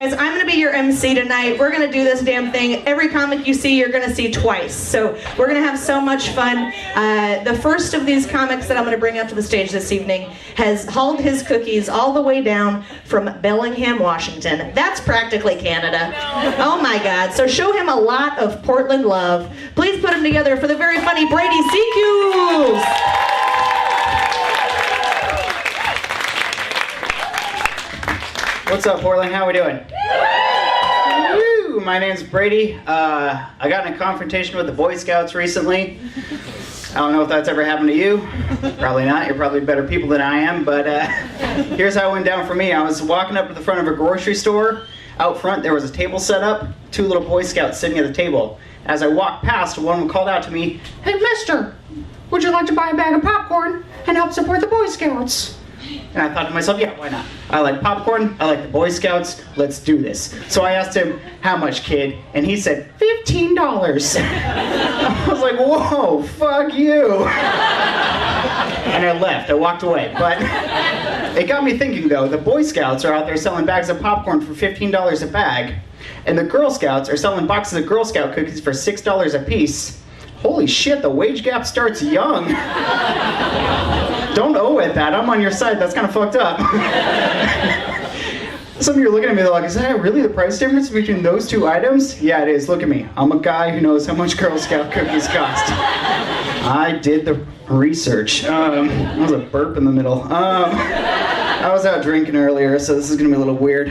I'm going to be your MC tonight. We're going to do this damn thing. Every comic you see, you're going to see twice. So we're going to have so much fun. The first of these comics that I'm going to bring up to the stage this evening has hauled his cookies all the way down from Bellingham, Washington. That's practically Canada. Oh my God. So show him a lot of Portland love. Please put him together for the very funny Brady Secules. What's up, Portland? How we doing? Woo! My name's Brady. I got in a confrontation with the Boy Scouts recently. I don't know if that's ever happened to you. Probably not. You're probably better people than I am. But here's how it went down for me. I was walking up to the front of a grocery store. Out front, there was a table set up. 2 little Boy Scouts sitting at the table. As I walked past, one of them called out to me, "Hey, mister, would you like to buy a bag of popcorn and help support the Boy Scouts?" And I thought to myself, yeah, why not? I like popcorn, I like the Boy Scouts, let's do this. So I asked him, "How much, kid?" And he said, $15. I was like, whoa, fuck you. And I left, I walked away. But it got me thinking though, the Boy Scouts are out there selling bags of popcorn for $15 a bag, and the Girl Scouts are selling boxes of Girl Scout cookies for $6 a piece. Holy shit, the wage gap starts young. Don't owe it that. I'm on your side. That's kind of fucked up. Some of you are looking at me like, is that really the price difference between those 2 items? Yeah, it is. Look at me. I'm a guy who knows how much Girl Scout cookies cost. I did the research. That was a burp in the middle. I was out drinking earlier, so this is going to be a little weird.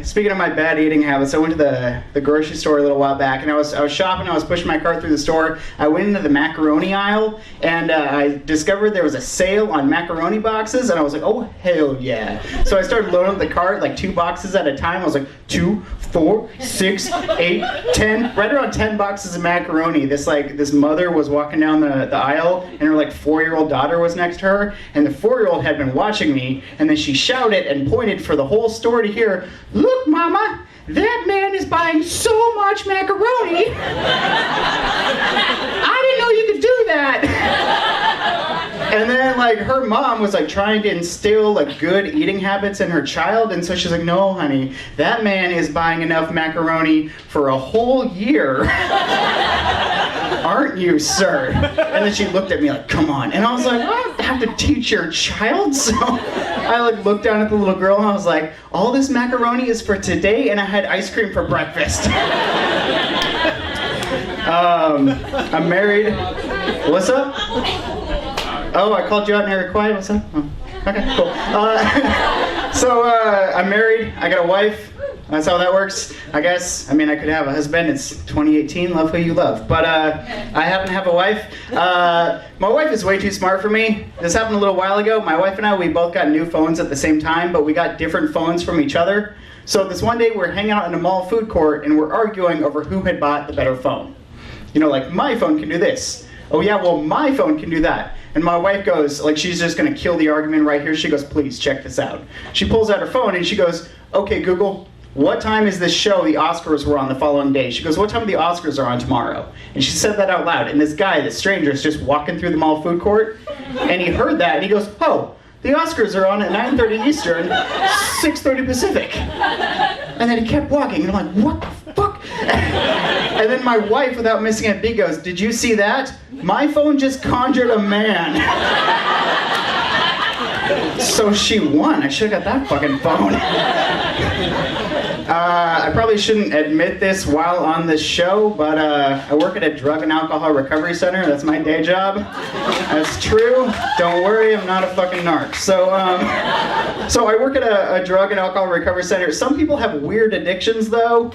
Speaking of my bad eating habits, I went to the grocery store a little while back, and I was shopping, I was pushing my cart through the store. I went into the macaroni aisle, and I discovered there was a sale on macaroni boxes, and I was like, oh, hell yeah. So I started loading up the cart, like 2 boxes at a time. I was like, 2, 4, 6, 8, 10, right around 10 boxes of macaroni. This mother was walking down the aisle, and her 4-year-old daughter was next to her, and the 4-year-old had been watching me, and then she shouted and pointed for the whole store to hear, "Look, Mama, that man is buying so much macaroni. I didn't know you could do that." And then her mom was trying to instill good eating habits in her child, and so she's like, "No, honey, that man is buying enough macaroni for a whole year." "Aren't you, sir?" And then she looked at me like, "Come on." And I was like, "I have to teach your child?" So I looked down at the little girl and I was like, "All this macaroni is for today, and I had ice cream for breakfast." I'm married. What's up? Oh, I called you out and you were quiet. What's up? Oh, okay, cool. I'm married. I got a wife. That's how that works, I guess. I mean, I could have a husband. It's 2018. Love who you love. But I happen to have a wife. My wife is way too smart for me. This happened a little while ago. My wife and I, we both got new phones at the same time, but we got different phones from each other. So this one day we're hanging out in a mall food court and we're arguing over who had bought the better phone. You know, my phone can do this. Oh yeah, well my phone can do that. And my wife goes, she's just gonna kill the argument right here. She goes, "Please check this out." She pulls out her phone and she goes, "Okay, Google, what time is this show the Oscars were on the following day?" She goes, "What time the Oscars are on tomorrow?" And she said that out loud. And this guy, this stranger, is just walking through the mall food court. And he heard that and he goes, "Oh, the Oscars are on at 9:30 Eastern, 6:30 Pacific." And then he kept walking, and I'm like, what the fuck? And then my wife, without missing a beat, goes, "Did you see that? My phone just conjured a man." So she won. I should have got that fucking phone. I probably shouldn't admit this while on this show, but I work at a drug and alcohol recovery center. That's my day job. That's true. Don't worry, I'm not a fucking narc. So I work at a drug and alcohol recovery center. Some people have weird addictions, though.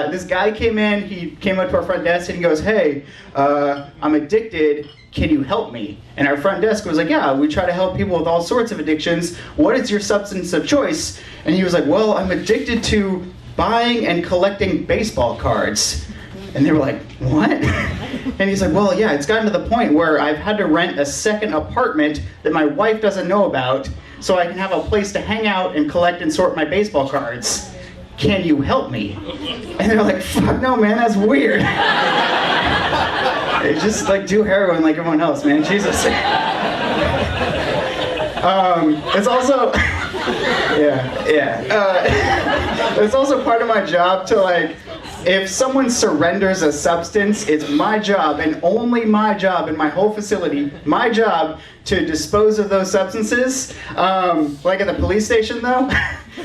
This guy came in. He came up to our front desk and he goes, "Hey, I'm addicted. Can you help me?" And our front desk was like, "Yeah, we try to help people with all sorts of addictions. What is your substance of choice?" And he was like, "Well, I'm addicted to buying and collecting baseball cards." And they were like, "What?" And he's like, "Well, yeah, it's gotten to the point where I've had to rent a second apartment that my wife doesn't know about so I can have a place to hang out and collect and sort my baseball cards. Can you help me?" And they're like, "Fuck no, man, that's weird." Just do heroin like everyone else, man. Jesus. It's also It's also part of my job to like, if someone surrenders a substance, it's my job and only my job in my whole facility, my job to dispose of those substances. Like at the police station though.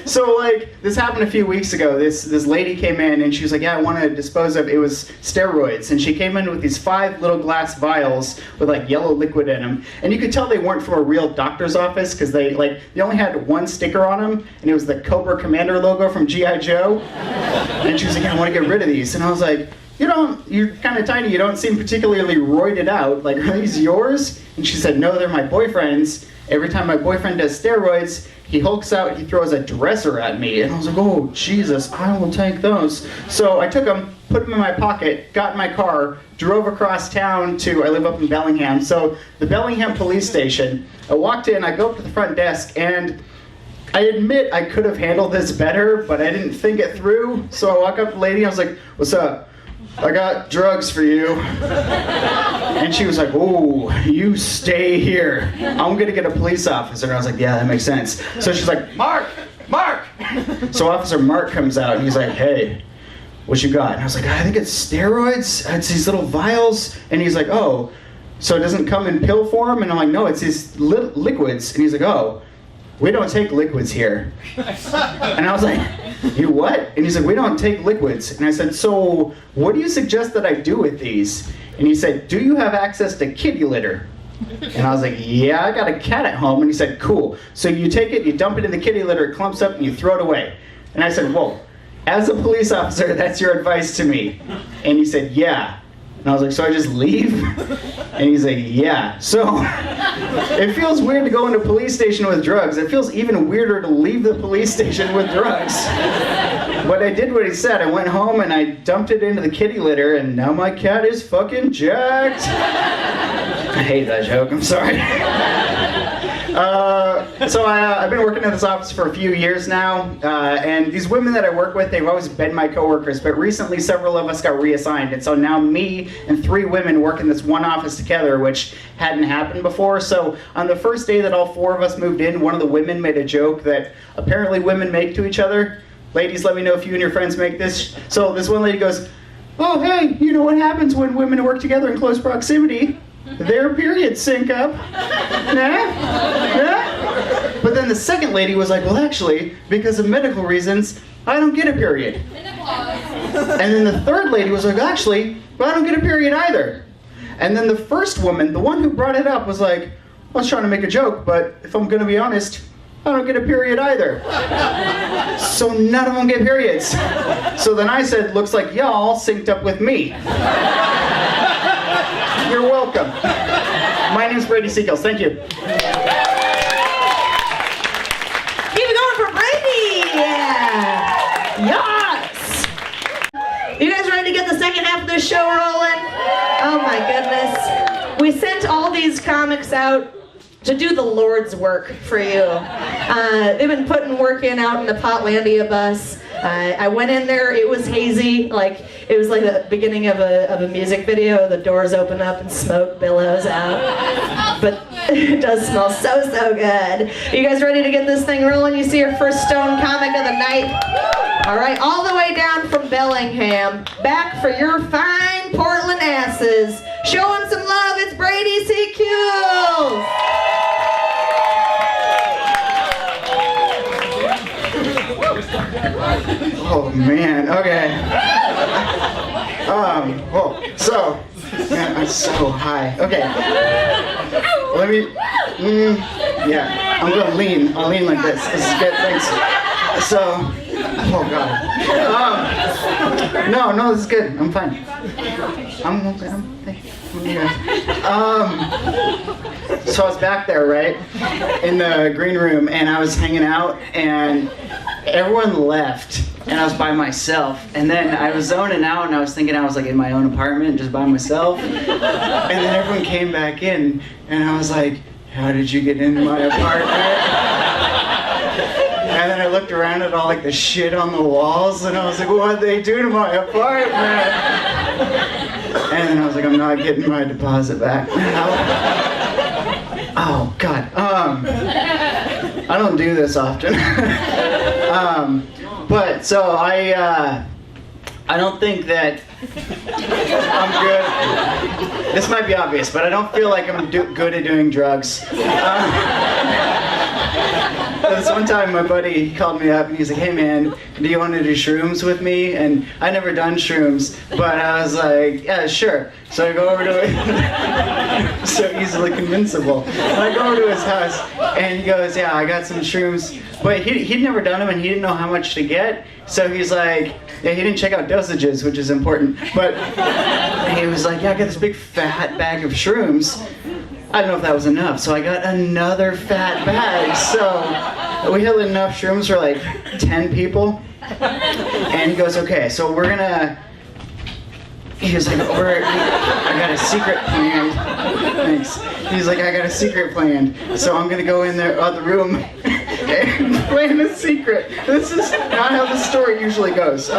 So like, this happened a few weeks ago. This lady came in and she was like, yeah, I want to dispose of, it was steroids. And she came in with these 5 little glass vials with like yellow liquid in them. And you could tell they weren't from a real doctor's office because they only had one sticker on them and it was the Cobra Commander logo from G.I. Joe. And she was like, yeah, I want to get rid of these. And I was like, you're kind of tiny, you don't seem particularly roided out. Like, are these yours? And she said, no, they're my boyfriend's. Every time my boyfriend does steroids, he hulks out, he throws a dresser at me. And I was like, oh, Jesus, I will take those. So I took them, put them in my pocket, got in my car, drove across town to, I live up in Bellingham, so the Bellingham police station. I walked in, I go up to the front desk, and I admit I could have handled this better, but I didn't think it through. So I walk up to the lady, I was like, what's up? I got drugs for you. And she was like, oh, you stay here. I'm gonna get a police officer. And I was like, yeah, that makes sense. So she's like, Mark! So Officer Mark comes out and he's like, hey, what you got? And I was like, I think it's steroids. It's these little vials. And he's like, oh, so it doesn't come in pill form? And I'm like, no, it's these liquids. And he's like, oh, we don't take liquids here. And I was like, you what? And he's like, we don't take liquids. And I said, so what do you suggest that I do with these? And he said, do you have access to kitty litter? And I was like, yeah, I got a cat at home. And he said, cool. So you take it, you dump it in the kitty litter, it clumps up, and you throw it away. And I said, whoa, as a police officer, that's your advice to me? And he said, yeah. And I was like, so I just leave? And he's like, yeah. So it feels weird to go into a police station with drugs. It feels even weirder to leave the police station with drugs. But I did what he said. I went home and I dumped it into the kitty litter, and now my cat is fucking jacked. I hate that joke, I'm sorry. I've been working at this office for a few years now, and these women that I work with, they've always been my coworkers, but recently several of us got reassigned, and so now me and 3 women work in this one office together, which hadn't happened before. So on the first day that all 4 of us moved in, one of the women made a joke that apparently women make to each other. Ladies, let me know if you and your friends make this. So this one lady goes, oh, hey, you know what happens when women work together in close proximity? Their periods sync up. Yeah? But then the second lady was like, well, actually, because of medical reasons, I don't get a period. And then the third lady was like, actually, well, I don't get a period either. And then the first woman, the one who brought it up, was like, I was trying to make a joke, but if I'm going to be honest, I don't get a period either. So none of them get periods. So then I said, looks like y'all synced up with me. You're welcome. My name's Brady Secules. Thank you. Keep it going for Brady! Yeah! Yes! You guys ready to get the second half of this show rolling? Oh my goodness. We sent all these comics out to do the Lord's work for you. They've been putting work in out in the Potlandia bus. I went in there, it was hazy, it was like the beginning of a music video. The doors open up and smoke billows out. But it does smell so good. You guys ready to get this thing rolling? You see your first stone comic of the night? All right, all the way down from Bellingham, back for your fine Portland asses. Show him some love, it's Brady Secules. Oh man, okay. So, man, I'm so high. Okay. Let me, yeah, I'm gonna lean. I'll lean like this. This is good, thanks. So, oh God. No, this is good. I'm fine. I'm okay. So I was back there, right, in the green room, and I was hanging out, and everyone left, and I was by myself, and then I was zoning out, and I was thinking I was like in my own apartment, just by myself, and then everyone came back in, and I was like, how did you get into my apartment? And then I looked around at all like the shit on the walls, and I was like, what'd they do to my apartment? And then I was like, I'm not getting my deposit back now. Oh God. I don't do this often. But so I don't think that I'm good. This might be obvious, but I don't feel like I'm good at doing drugs. This one time my buddy called me up and he's like, hey man, do you want to do shrooms with me? And I never done shrooms, but I was like, yeah, sure. So I go over to it, so easily convincible. And I go over to his house and he goes, yeah, I got some shrooms. But he'd never done them and he didn't know how much to get. So he's like, yeah, he didn't check out dosages, which is important. But he was like, yeah, I got this big fat bag of shrooms. I don't know if that was enough, so I got another fat bag. So we had enough shrooms for like 10 people. And he goes, okay, so we're gonna, he was like, I got a secret planned. Thanks. He's like, I got a secret planned. So I'm gonna go in there, the room, and plan a secret. This is not how the story usually goes.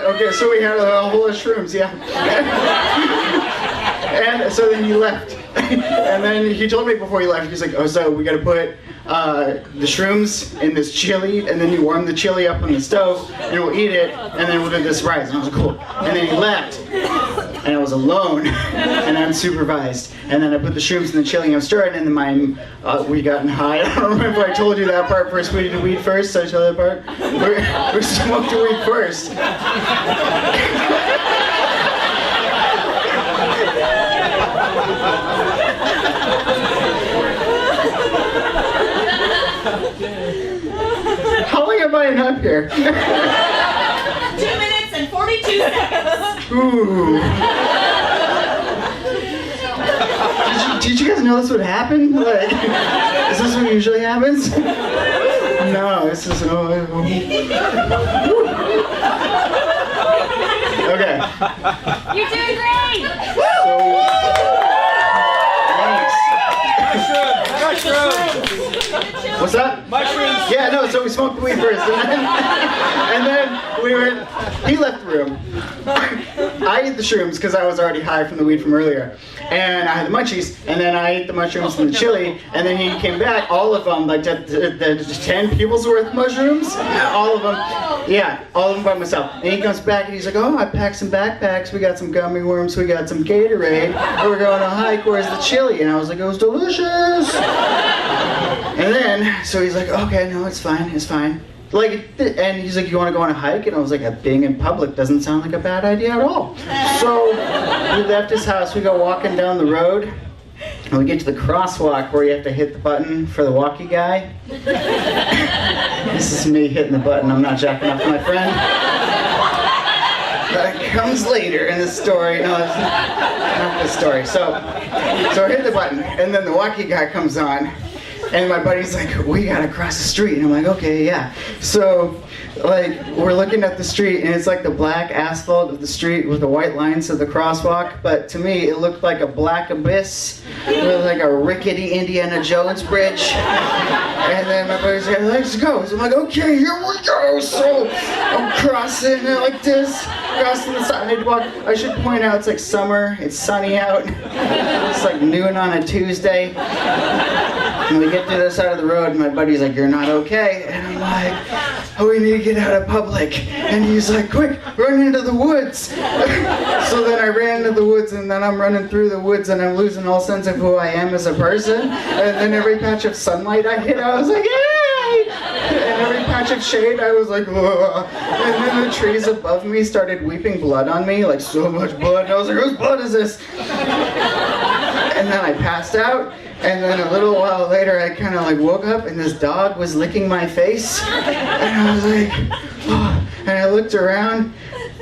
Okay, so we had a whole of shrooms, yeah. And so then he left. And then he told me before he left, he's like, oh, so we gotta put the shrooms in this chili, and then you warm the chili up on the stove, and we'll eat it, and then we'll do this rice. And I was like, cool. And then he left, and I was alone, and unsupervised. And then I put the shrooms in the chili, and I'm stirring, and then we gotten high. I don't remember if I told you that part first. We did weed first. Did I tell you that part? We smoked the weed first. How long have I been up here? 2 minutes and 42 seconds. Ooh. Did you guys know this would happen? Like, is this what usually happens? No, this is Okay. You're doing great. What's that? Mushrooms. Yeah, no, so we smoked weed first, and then he left the room. I ate the shrooms because I was already high from the weed from earlier. And I had the munchies, and then I ate the mushrooms and the chili, and then he came back, all of them, like the 10 people's worth of mushrooms, all of them, yeah, all of them by myself. And he comes back and he's like, oh, I packed some backpacks, we got some gummy worms, we got some Gatorade, we're going on a hike, where's the chili? And I was like, it was delicious. And then, so he's like, okay, no, it's fine. Like, and he's like, you want to go on a hike? And I was like, being in public doesn't sound like a bad idea at all. So we left his house, we go walking down the road, and we get to the crosswalk where you have to hit the button for the walkie guy. This is me hitting the button, I'm not jacking up my friend. That comes later in the story. No, it's not the story. So I hit the button, and then the walkie guy comes on. And my buddy's like, we gotta cross the street. And I'm like, okay, yeah. So, like, we're looking at the street, and it's like the black asphalt of the street with the white lines of the crosswalk. But to me, it looked like a black abyss with like a rickety Indiana Jones bridge. And then my buddy's like, let's go. So I'm like, okay, here we go. So I'm crossing it like this, crossing the sidewalk. I should point out, it's like summer, it's sunny out. It's like noon on a Tuesday. And we get to the side of the road, and my buddy's like, you're not okay. And I'm like, oh, we need to get out of public. And he's like, quick, run into the woods. So then I ran into the woods, and then I'm running through the woods, and I'm losing all sense of who I am as a person. And then every patch of sunlight I hit, I was like, yay! And every patch of shade, I was like, whoa. And then the trees above me started weeping blood on me, like so much blood. And I was like, whose blood is this? And then I passed out. And then a little while later, I kind of like woke up, and this dog was licking my face. And I was like, oh. And I looked around,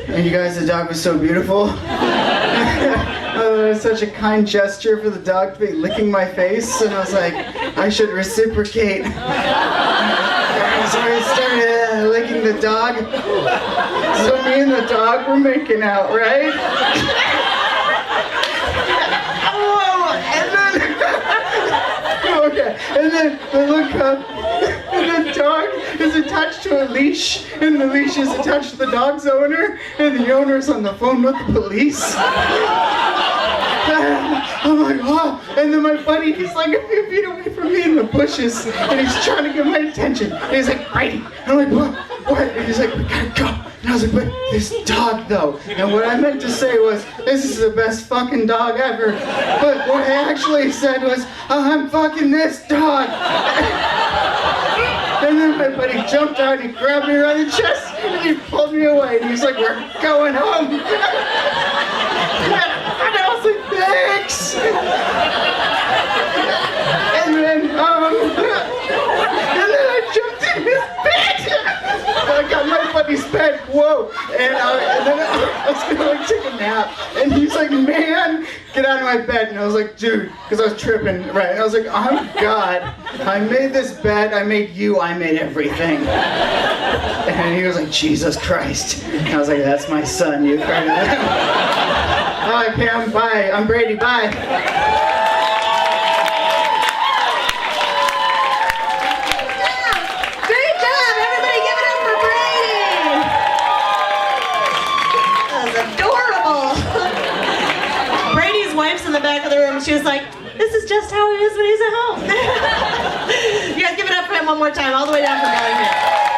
and you guys, the dog was so beautiful. I was thought it was such a kind gesture for the dog to be licking my face, and I was like, I should reciprocate. So I started licking the dog. So me and the dog were making out, right? Okay, and then I look up, and the dog is attached to a leash, and the leash is attached to the dog's owner, and the owner's on the phone with the police. I'm like, oh, and then my buddy, he's like a few feet away from me in the bushes, and he's trying to get my attention, and he's like, Brady, and I'm like, what? And he's like, we gotta go. And I was like, but this dog though. And what I meant to say was, this is the best fucking dog ever. But what I actually said was, oh, I'm fucking this dog. And then my buddy jumped out and he grabbed me around the chest and he pulled me away. And he's like, we're going home. And I was like, thanks. And then I jumped in his bed. I got my buddy's bed, whoa, and then I was gonna like take a nap, and he's like, man, get out of my bed, and I was like, dude, because I was tripping, right, and I was like, I'm God, I made this bed, I made you, I made everything, and he was like, Jesus Christ, and I was like, that's my son, you heard of him? Okay, bye, I'm Brady, bye. In the back of the room, she was like, this is just how he is when he's at home. You guys give it up for him one more time, all the way down from down here.